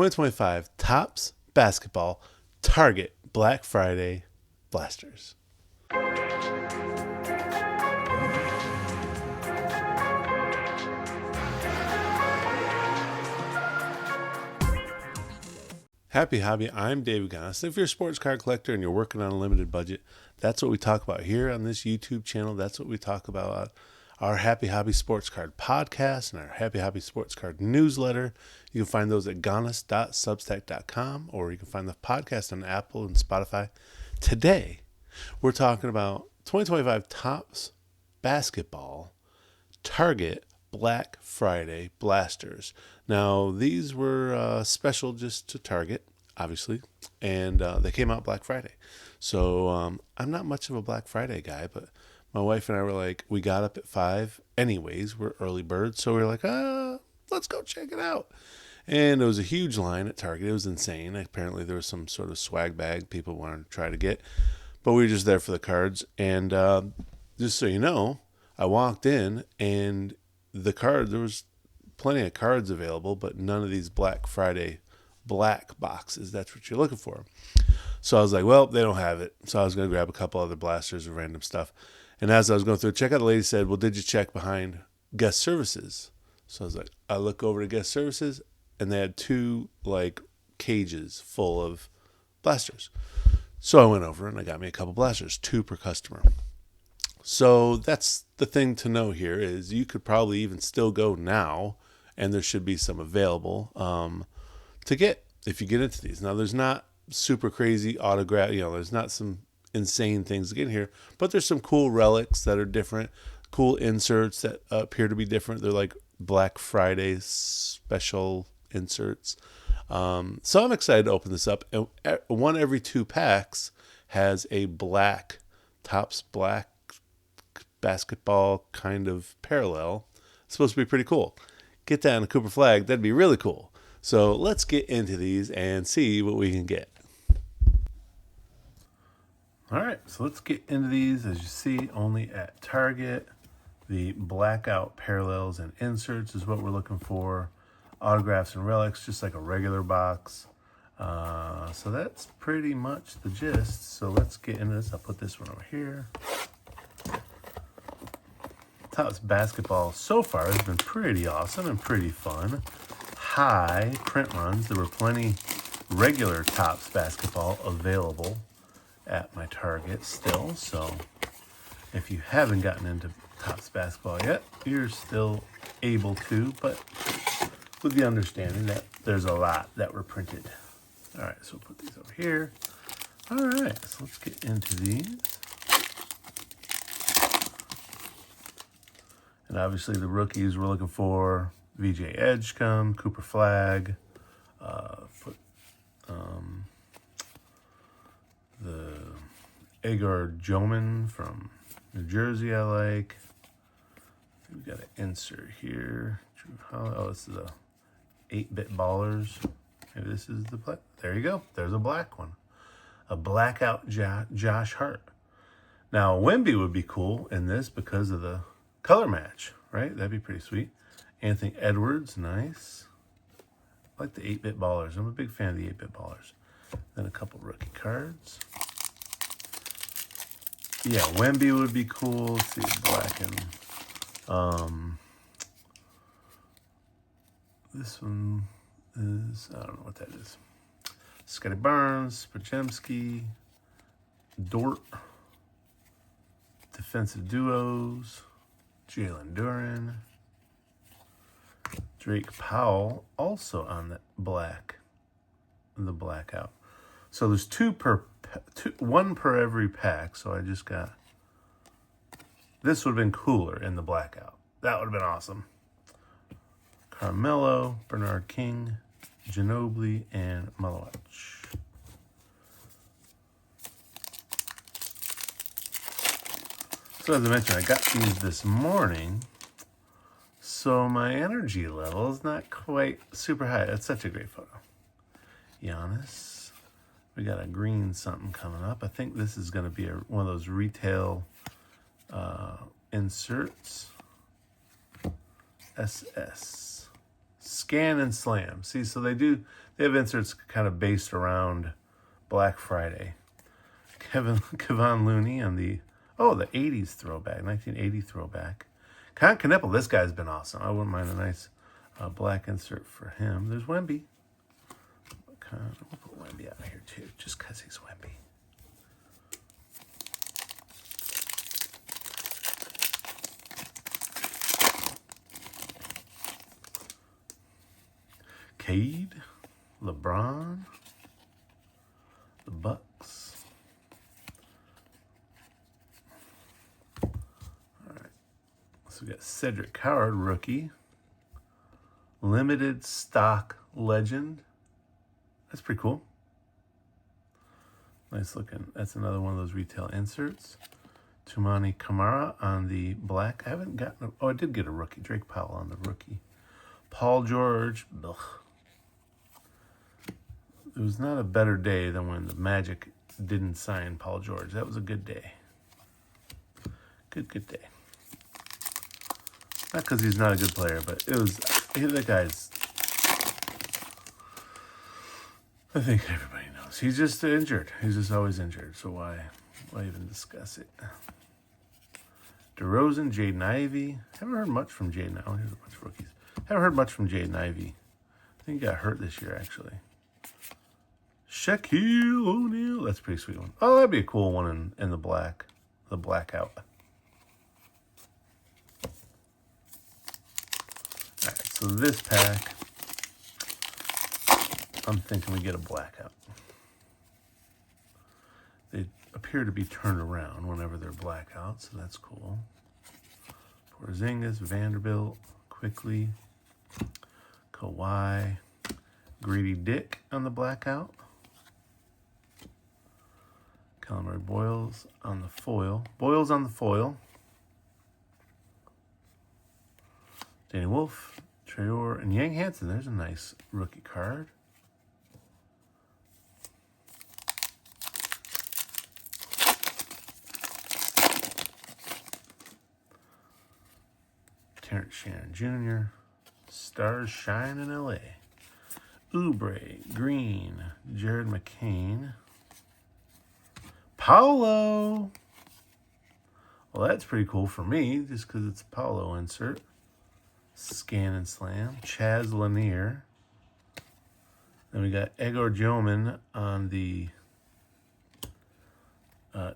2025 Topps Basketball Target Black Friday Blasters. Happy Hobby, I'm David Goss. If you're a sports card collector and you're working on a limited budget, that's what we talk about here on this YouTube channel. That's what we talk about our Happy Hobby Sports Card podcast and our Happy Hobby Sports Card newsletter. You can find those at gonis.substack.com, or you can find the podcast on Apple and Spotify. Today, we're talking about 2025 Topps Basketball Target Black Friday Blasters. Now, these were special just to Target, obviously, and they came out Black Friday. So I'm not much of a Black Friday guy, but my wife and I were like, we got up at 5 anyways. We're early birds, so we were like, let's go check it out. And it was a huge line at Target. It was insane. Apparently, there was some sort of swag bag people wanted to try to get, but we were just there for the cards. And just so you know, I walked in, and there was plenty of cards available, but none of these Black Friday black boxes. That's what you're looking for. So I was like, well, they don't have it. So I was going to grab a couple other blasters and random stuff. And as I was going through the checkout, the lady said, well, did you check behind guest services? So I was like, I look over to guest services, and they had 2 cages full of blasters. So I went over and I got me a couple blasters, 2 per customer. So that's the thing to know here is you could probably even still go now, and there should be some available to get if you get into these. Now, there's not super crazy autograph, there's not some insane things to get in here, but there's some cool relics that are different, cool inserts that appear to be different. They're like Black Friday special inserts. So I'm excited to open this up. And one every 2 packs has a black Topps Black basketball kind of parallel. It's supposed to be pretty cool. Get that on a Cooper Flagg. That'd be really cool. So let's get into these and see what we can get. All right, so let's get into these. As you see, only at Target. The Blackout Parallels and Inserts is what we're looking for. Autographs and relics, just like a regular box. So that's pretty much the gist. So let's get into this. I'll put this one over here. Topps Basketball so far has been pretty awesome and pretty fun. High print runs. There were plenty regular Topps Basketball available at my Target still. So if you haven't gotten into Topps Basketball yet, you're still able to, but with the understanding that there's a lot that were printed. All right, so we'll put these over here. All right, so let's get into these. And obviously the rookies we're looking for, VJ Edgecombe, Cooper Flagg, the Edgecombe from New Jersey I like. We've got an insert here. Oh, this is a 8-bit ballers. Maybe this is the black. There you go. There's a black one. A blackout Josh Hart. Now, Wemby would be cool in this because of the color match, right? That'd be pretty sweet. Anthony Edwards, nice. I like the 8-bit ballers. I'm a big fan of the 8-bit ballers. Then a couple rookie cards. Yeah, Wemby would be cool. Let's see, black and this one is, I don't know what that is. Scotty Barnes, Pajemski, Dort, defensive duos, Jalen Duren, Drake Powell, also on the blackout. So there's 1 per every pack. So I just got, this would have been cooler in the blackout. That would have been awesome. Carmelo, Bernard King, Ginobili, and Malawich. So as I mentioned, I got these this morning. So my energy level is not quite super high. That's such a great photo. Giannis. We got a green something coming up. I think this is going to be one of those retail inserts. SS Scan and Slam. See, so they have inserts kind of based around Black Friday. Kevon Looney on the 80s throwback, 1980 throwback. Con Knippel, this guy's been awesome. I wouldn't mind a nice black insert for him. There's Wemby. We'll put Wemby out here too, just because he's Wemby. Cade, LeBron, the Bucks. All right. So we got Cedric Howard, rookie. Limited stock legend. That's pretty cool. Nice looking. That's another one of those retail inserts. Tumani Kamara on the black. I haven't gotten I did get a rookie. Drake Powell on the rookie. Paul George. Ugh. It was not a better day than when the Magic didn't sign Paul George. That was a good day. Good day. Not because he's not a good player, but it was, that guy's, I think everybody knows. He's just injured. He's just always injured. So why even discuss it? DeRozan, Jaden Ivey. Haven't heard much from Jaden. Oh, here's a bunch of rookies. Haven't heard much from Jaden Ivey. I think he got hurt this year, actually. Shaquille O'Neal. That's a pretty sweet one. Oh, that'd be a cool one in the black. The blackout. All right, so this pack, I'm thinking we get a blackout. They appear to be turned around whenever they're blackouts, so that's cool. Porzingis, Vanderbilt, Quickly, Kawhi, Grady Dick on the blackout. Calamari Boyles on the foil. Boyles on the foil. Danny Wolf, Traore, and Yang Hansen. There's a nice rookie card. Terrence Shannon Jr. Stars shine in LA. Oubre, Green, Jared McCain. Paolo. Well, that's pretty cool for me, just because it's a Paolo insert. Scan and Slam. Chaz Lanier. Then we got Egor Joman on the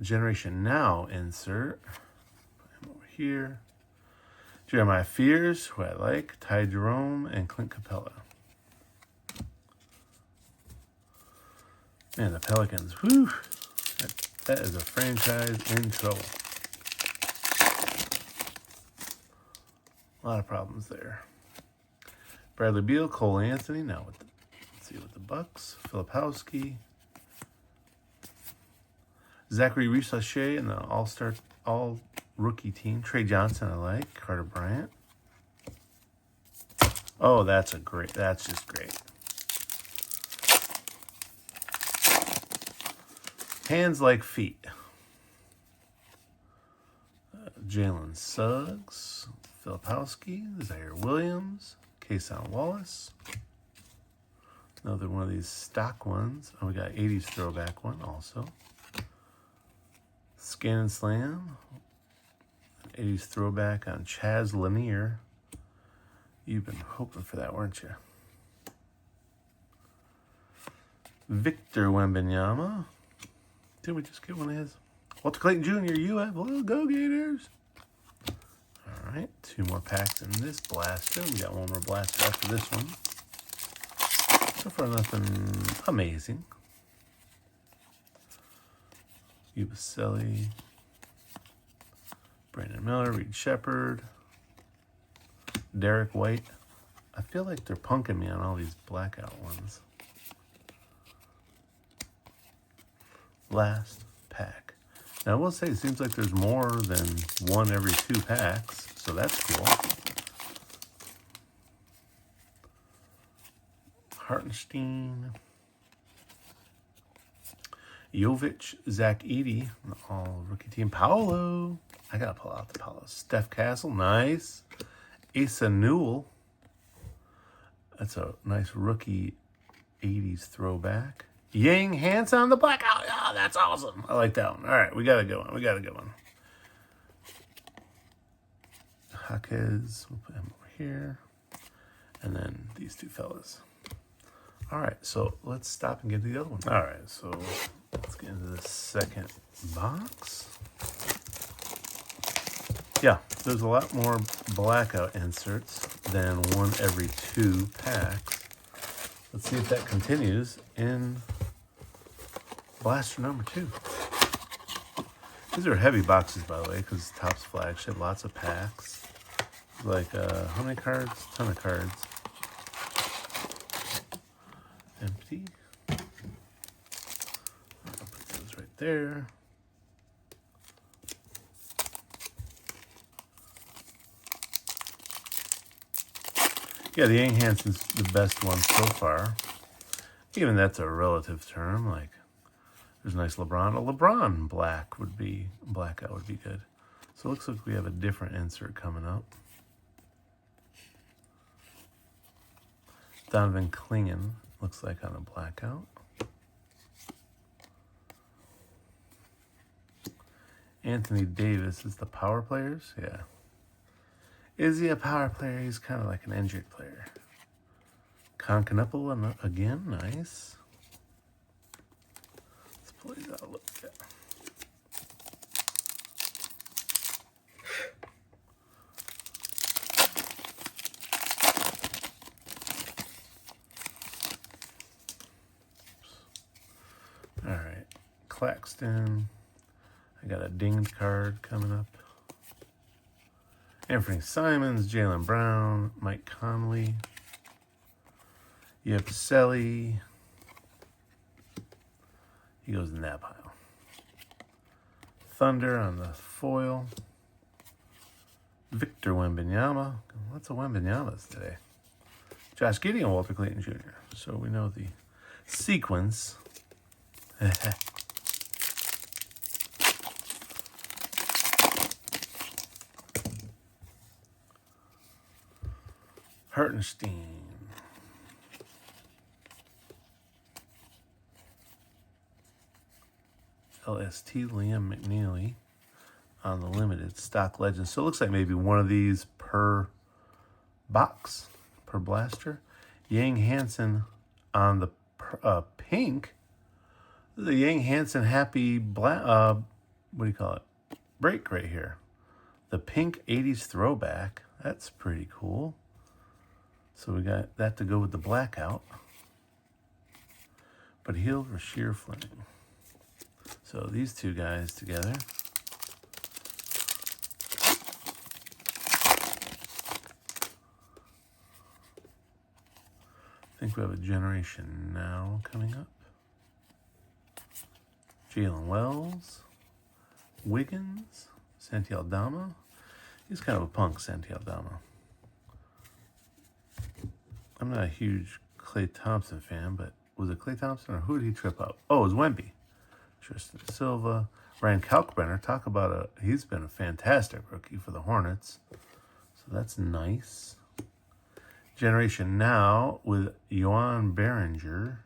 Generation Now insert. Put him over here. Jeremiah Fears, who I like. Ty Jerome and Clint Capella. Man, the Pelicans. Whew. That is a franchise in trouble. A lot of problems there. Bradley Beal, Cole Anthony. Now with let's see with the Bucks. Filipowski. Zachary Reese-Lachey in the all rookie team. Trey Johnson, I like. Carter Bryant. Oh, that's just great. Hands like feet. Jalen Suggs, Filipowski, Zaire Williams, Kason Wallace. Another one of these stock ones. Oh, we got 80s throwback one also. Scan and Slam. 80s throwback on Chaz Lanier. You've been hoping for that, weren't you? Victor Wembanyama. Did we just get one of his? Walter Clayton Jr., UF. Well, go Gators. All right, 2 more packs in this blaster. We got 1 more blaster after this one. So far, nothing amazing. Ubaselli, Brandon Miller, Reed Shepard, Derek White. I feel like they're punking me on all these blackout ones. Last pack. Now, I will say, it seems like there's more than one every 2 packs, so that's cool. Hartenstein, Jovic, Zach Edey, all rookie team. Paolo. I got to pull out the Paolo. Steph Castle, nice. Asa Newell. That's a nice rookie 80s throwback. Yang Hansen on the Blackout. Oh, that's awesome. I like that one. All right, we got a good one. We got a good one. Jaquez, we'll put him over here. And then these two fellas. All right, so let's stop and get to the other one. All right, so let's get into the second box. Yeah, there's a lot more Blackout inserts than one every 2 packs. Let's see if that continues in blaster number 2. These are heavy boxes, by the way, because Topps flagship, lots of packs. Like, how many cards? Ton of cards. Empty. I'll put those right there. Yeah, the Yang Hansen's the best one so far. Even that's a relative term. Like, there's a nice LeBron. A LeBron blackout would be good. So it looks like we have a different insert coming up. Donovan Clingan looks like on a Blackout. Anthony Davis is the power players. Yeah. Is he a power player? He's kind of like an injured player. Concanapple again, nice. Let's pull these out a little bit. All right, Claxton. I got a dinged card coming up. Anthony Simons, Jaylen Brown, Mike Conley. You have Selly. He goes in that pile. Thunder on the foil. Victor Wembanyama. Lots of Wembanyamas today. Josh Giddey and Walter Clayton Jr. So we know the sequence. Hartenstein. LST Liam McNeely on the limited stock legend. So it looks like maybe one of these per box, per blaster. Yang Hansen on the pink. The Yang Hansen happy what do you call it? Break right here. The pink 80s throwback. That's pretty cool. So we got that to go with the Blackout. But healed Rasheer Fleming. So these two guys together. I think we have a generation now coming up. Jalen Wells, Wiggins, Santi Aldama. He's kind of a punk, Santi Aldama. I'm not a huge Klay Thompson fan, but was it Klay Thompson or who did he trip up? Oh, it was Wemby. Tristan Silva. Ryan Kalkbrenner, talk about he's been a fantastic rookie for the Hornets. So that's nice. Generation now with Johan Behringer.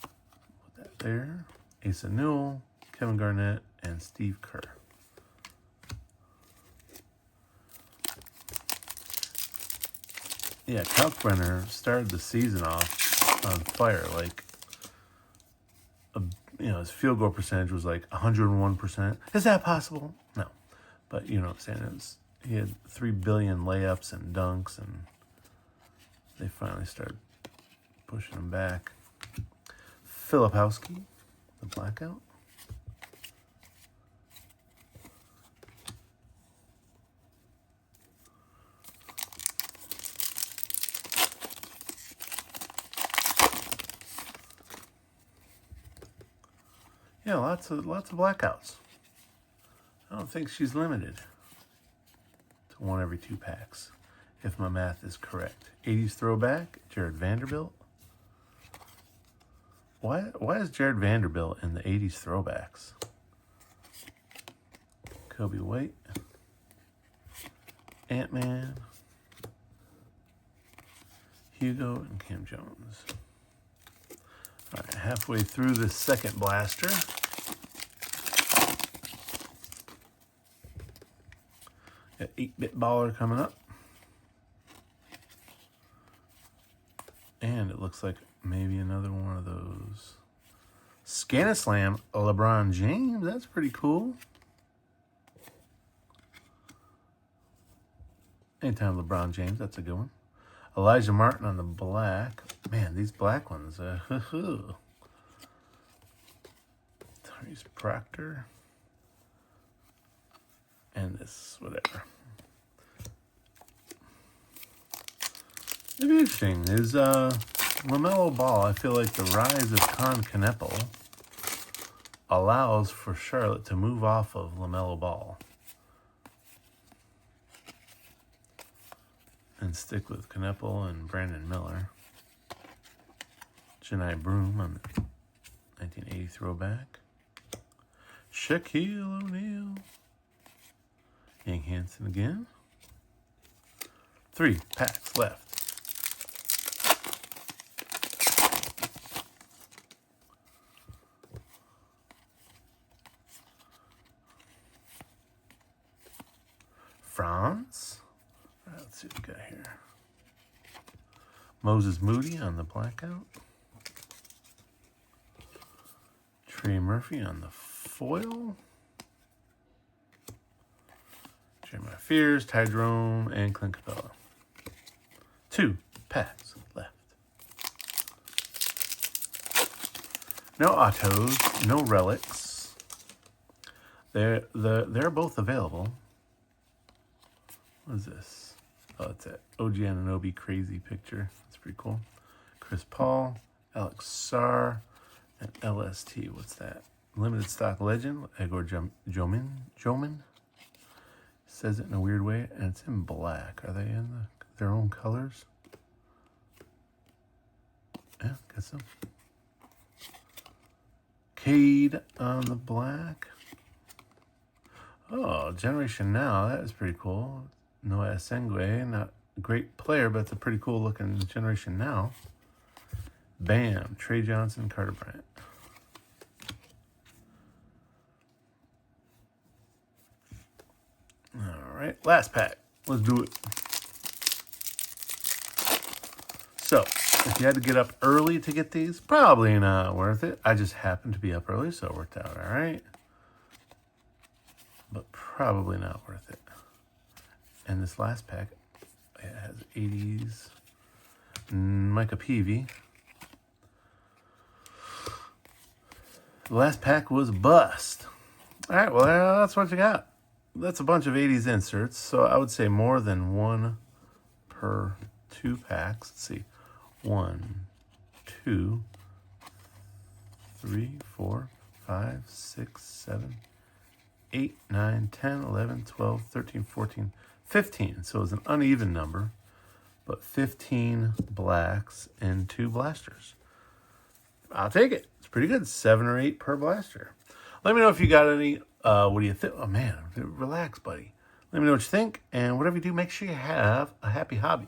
Put that there. Asa Newell, Kevin Garnett, and Steve Kerr. Yeah, Kalkbrenner started the season off on fire. Like, his field goal percentage was like 101%. Is that possible? No. But you know what I'm saying? He had 3 billion layups and dunks, and they finally started pushing him back. Filipowski, the Blackout. Yeah, lots of Blackouts. I don't think she's limited to one every 2 packs, if my math is correct. 80s throwback, Jared Vanderbilt. Why is Jared Vanderbilt in the 80s throwbacks? Kobe White, Ant-Man, Hugo and Cam Jones. All right, halfway through the second blaster. Got 8-bit baller coming up. And it looks like maybe another one of those. Scan-a-Slam, LeBron James. That's pretty cool. Anytime LeBron James, that's a good one. Elijah Martin on the black. Man, these black ones. Tyrese Proctor. And this, whatever. It'd be interesting. Is LaMelo Ball, I feel like the rise of Con Kneppel allows for Charlotte to move off of LaMelo Ball and stick with Kneppel and Brandon Miller. Jani Broom on the 1980 throwback. Shaquille O'Neal. Hank Hansen again. 3 packs left. France. All right, let's see what we got here. Moses Moody on the Blackout. Trey Murphy on the foil. Jeremiah Fears, Ty Jerome, and Clint Capella. 2 packs left. No autos, no relics. They're both available. What is this? Oh, it's that OG Anunoby crazy picture. That's pretty cool. Chris Paul, Alex Sarr, and LST. What's that? Limited stock legend, Igor Jomin. Says it in a weird way, and it's in black. Are they in their own colors? Yeah, guess so. Cade on the black. Oh, Generation Now. That is pretty cool. Noah Sengue, not a great player, but it's a pretty cool looking Generation Now. Bam. Trey Johnson, Carter Bryant. All right, last pack. Let's do it. So, if you had to get up early to get these, probably not worth it. I just happened to be up early, so it worked out all right. But probably not worth it. And this last pack, it has 80s. Micah Peavy. The last pack was bust. All right, well, that's what you got. That's a bunch of 80s inserts, so I would say more than one per 2 packs. Let's see. 1, 2, 3, 4, 5, 6, 7, 8, 9, 10, 11, 12, 13, 14, 15. So it's an uneven number, but 15 blacks and 2 blasters. I'll take it. It's pretty good. 7 or 8 per blaster. Let me know if you got any. What do you think? Oh, man. Relax, buddy. Let me know what you think. And whatever you do, make sure you have a happy hobby.